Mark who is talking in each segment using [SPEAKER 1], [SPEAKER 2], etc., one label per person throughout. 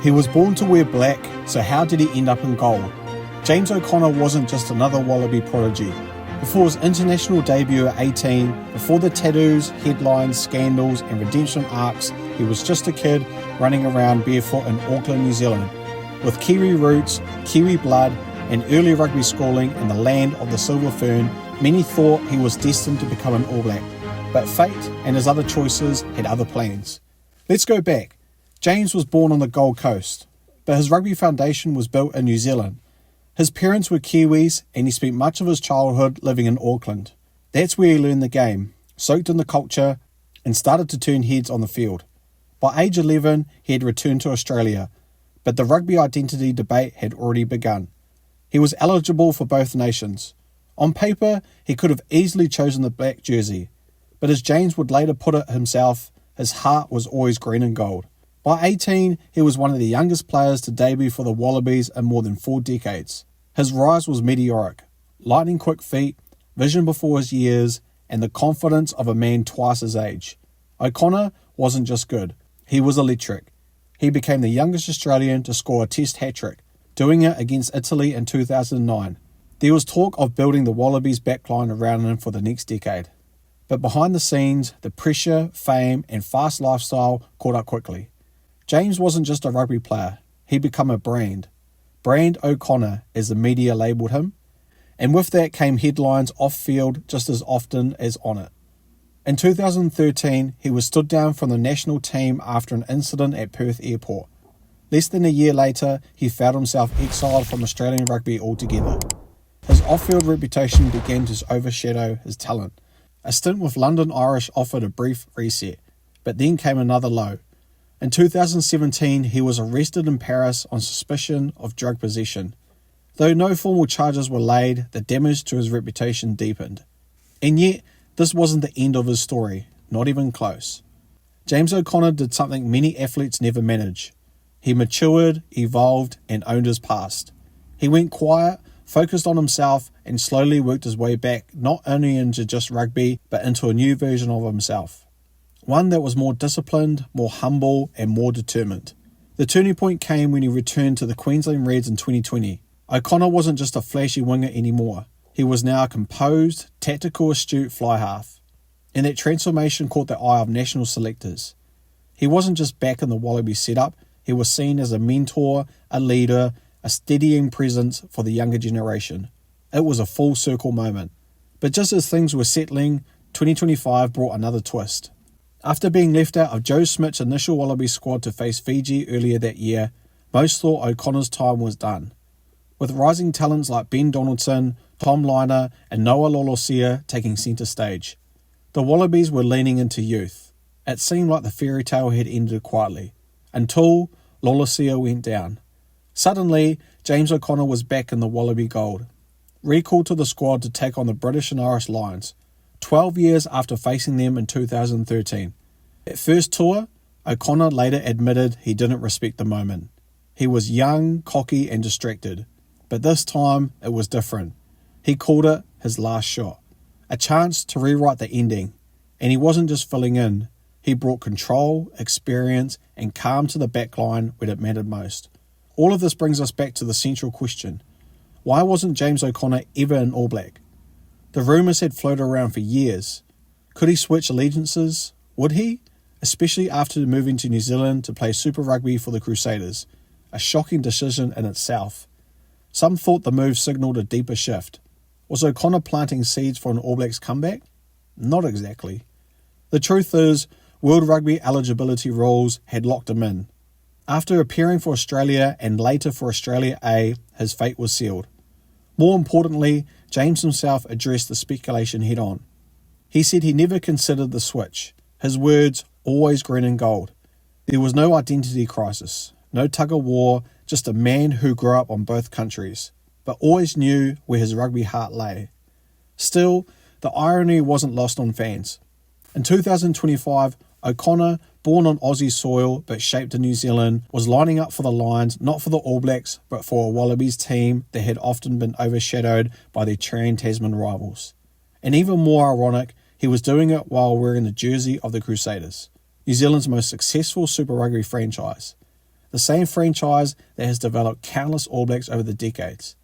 [SPEAKER 1] He was born to wear black, so how did he end up in gold? James O'Connor wasn't just another Wallaby prodigy. Before his international debut at 18, before the tattoos, headlines, scandals and redemption arcs, he was just a kid running around barefoot in Auckland, New Zealand. With Kiwi roots, Kiwi blood and early rugby schooling in the land of the silver fern, many thought he was destined to become an All Black. But fate and his other choices had other plans. Let's go back. James was born on the Gold Coast, but his rugby foundation was built in New Zealand. His parents were Kiwis and he spent much of his childhood living in Auckland. That's where he learned the game, soaked in the culture and started to turn heads on the field. By age 11, he had returned to Australia, but the rugby identity debate had already begun. He was eligible for both nations. On paper, he could have easily chosen the black jersey, but as James would later put it himself, his heart was always green and gold. By 18, he was one of the youngest players to debut for the Wallabies in more than 4 decades. His rise was meteoric, lightning quick feet, vision before his years, and the confidence of a man twice his age. O'Connor wasn't just good, he was electric. He became the youngest Australian to score a test hat-trick, doing it against Italy in 2009. There was talk of building the Wallabies backline around him for the next decade. But behind the scenes, the pressure, fame and fast lifestyle caught up quickly. James wasn't just a rugby player, he'd become a brand. Brand O'Connor, as the media labelled him, and with that came headlines off-field just as often as on it. In 2013, he was stood down from the national team after an incident at Perth Airport. Less than a year later, he found himself exiled from Australian rugby altogether. His off-field reputation began to overshadow his talent. A stint with London Irish offered a brief reset, but then came another low. In 2017, he was arrested in Paris on suspicion of drug possession. Though no formal charges were laid, the damage to his reputation deepened. And yet, this wasn't the end of his story, not even close. James O'Connor did something many athletes never manage. He matured, evolved, and owned his past. He went quiet, focused on himself, and slowly worked his way back not only into just rugby, but into a new version of himself. One that was more disciplined, more humble, and more determined. The turning point came when he returned to the Queensland Reds in 2020. O'Connor wasn't just a flashy winger anymore. He was now a composed, tactical, astute fly half. And that transformation caught the eye of national selectors. He wasn't just back in the Wallabies setup, he was seen as a mentor, a leader, a steadying presence for the younger generation. It was a full circle moment. But just as things were settling, 2025 brought another twist. After being left out of Joe Smith's initial Wallabies squad to face Fiji earlier that year, most thought O'Connor's time was done. With rising talents like Ben Donaldson, Tom Liner and Noah Lolosia taking centre stage, the Wallabies were leaning into youth. It seemed like the fairy tale had ended quietly, until Lolosia went down. Suddenly, James O'Connor was back in the Wallaby gold, recalled to the squad to take on the British and Irish Lions, 12 years after facing them in 2013. At first tour, O'Connor later admitted he didn't respect the moment. He was young, cocky and distracted, but this time it was different. He called it his last shot, a chance to rewrite the ending, and he wasn't just filling in, he brought control, experience and calm to the backline when it mattered most. All of this brings us back to the central question. Why wasn't James O'Connor ever an All Black? The rumours had floated around for years. Could he switch allegiances? Would he? Especially after moving to New Zealand to play Super Rugby for the Crusaders. A shocking decision in itself. Some thought the move signalled a deeper shift. Was O'Connor planting seeds for an All Blacks comeback? Not exactly. The truth is, World Rugby eligibility rules had locked him in. After appearing for Australia and later for Australia A, his fate was sealed. More importantly, James himself addressed the speculation head on. He said he never considered the switch. His words, always green and gold. There was no identity crisis, no tug of war, just a man who grew up on both countries, but always knew where his rugby heart lay. Still, the irony wasn't lost on fans. In 2025, O'Connor, born on Aussie soil but shaped in New Zealand, was lining up for the Lions, not for the All Blacks, but for a Wallabies team that had often been overshadowed by their Trans-Tasman rivals. And even more ironic, he was doing it while wearing the jersey of the Crusaders, New Zealand's most successful Super Rugby franchise. the same franchise that has developed countless All Blacks over the decades,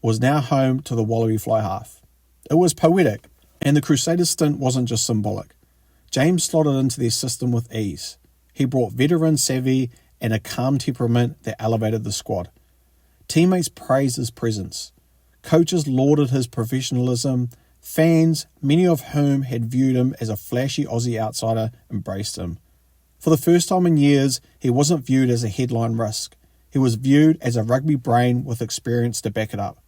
[SPEAKER 1] was now home to the Wallaby fly half. It was poetic, and the Crusaders stint wasn't just symbolic. James slotted into their system with ease. He brought veteran savvy and a calm temperament that elevated the squad. Teammates praised his presence. Coaches lauded his professionalism. Fans, many of whom had viewed him as a flashy Aussie outsider, embraced him. For the first time in years, he wasn't viewed as a headline risk. He was viewed as a rugby brain with experience to back it up.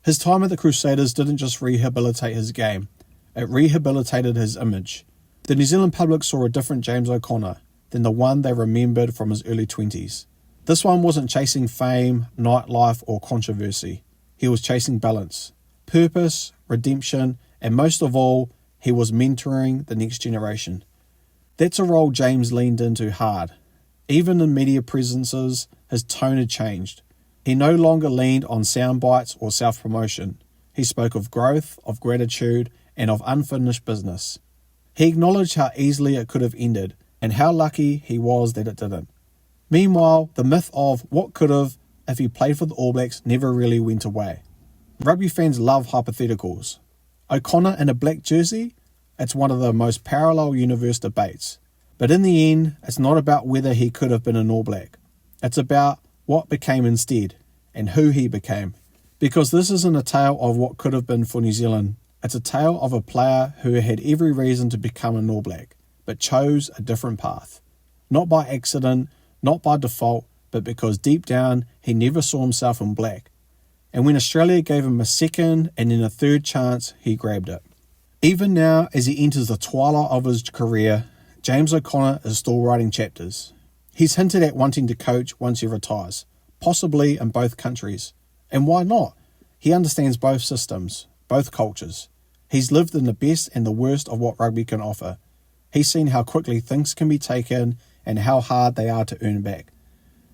[SPEAKER 1] His time at the Crusaders didn't just rehabilitate his game, it rehabilitated his image. The New Zealand public saw a different James O'Connor than the one they remembered from his early 20s. This one wasn't chasing fame, nightlife, or controversy. He was chasing balance, purpose, redemption, and most of all, he was mentoring the next generation. That's a role James leaned into hard. Even in media presences, his tone had changed. He no longer leaned on sound bites or self-promotion. He spoke of growth, of gratitude, and of unfinished business. He acknowledged how easily it could have ended, and how lucky he was that it didn't. Meanwhile, the myth of what could have if he played for the All Blacks never really went away. Rugby fans love hypotheticals. O'Connor in a black jersey? It's one of the most parallel universe debates. But in the end, it's not about whether he could have been an All Black. It's about what became instead, and who he became. Because this isn't a tale of what could have been for New Zealand. It's a tale of a player who had every reason to become an All Black, but chose a different path. Not by accident, not by default, but because deep down he never saw himself in black. And when Australia gave him a second and then a third chance, he grabbed it. Even now, as he enters the twilight of his career, James O'Connor is still writing chapters. He's hinted at wanting to coach once he retires, possibly in both countries. And why not? He understands both systems, both cultures. He's lived in the best and the worst of what rugby can offer. He's seen how quickly things can be taken and how hard they are to earn back.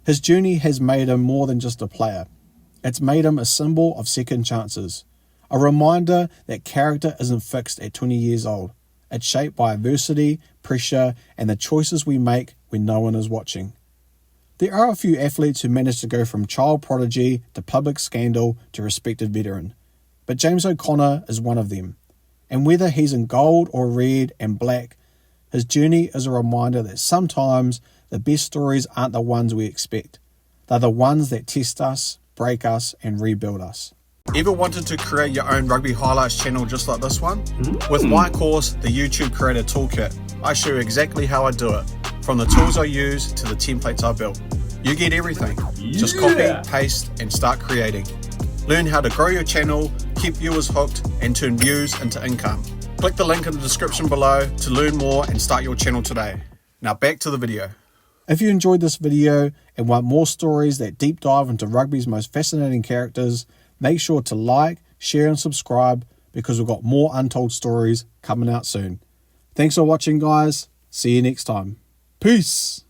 [SPEAKER 1] His journey has made him more than just a player. It's made him a symbol of second chances. A reminder that character isn't fixed at 20 years old. It's shaped by adversity, pressure, and the choices we make when no one is watching. There are a few athletes who manage to go from child prodigy to public scandal to respected veteran. But James O'Connor is one of them. And whether he's in gold or red and black, his journey is a reminder that sometimes the best stories aren't the ones we expect. They're the ones that test us, break us, and rebuild us. Ever wanted to create your own Rugby Highlights channel just like this one? With my course, the YouTube Creator Toolkit, I show you exactly how I do it, from the tools I use to the templates I built. You get everything. Just copy, paste, and start creating. Learn how to grow your channel, keep viewers hooked, and turn views into income. Click the link in the description below to learn more and start your channel today. Now back to the video. If you enjoyed this video and want more stories that deep dive into rugby's most fascinating characters, make sure to like, share and subscribe because we've got more untold stories coming out soon. Thanks for watching, guys. See you next time. Peace.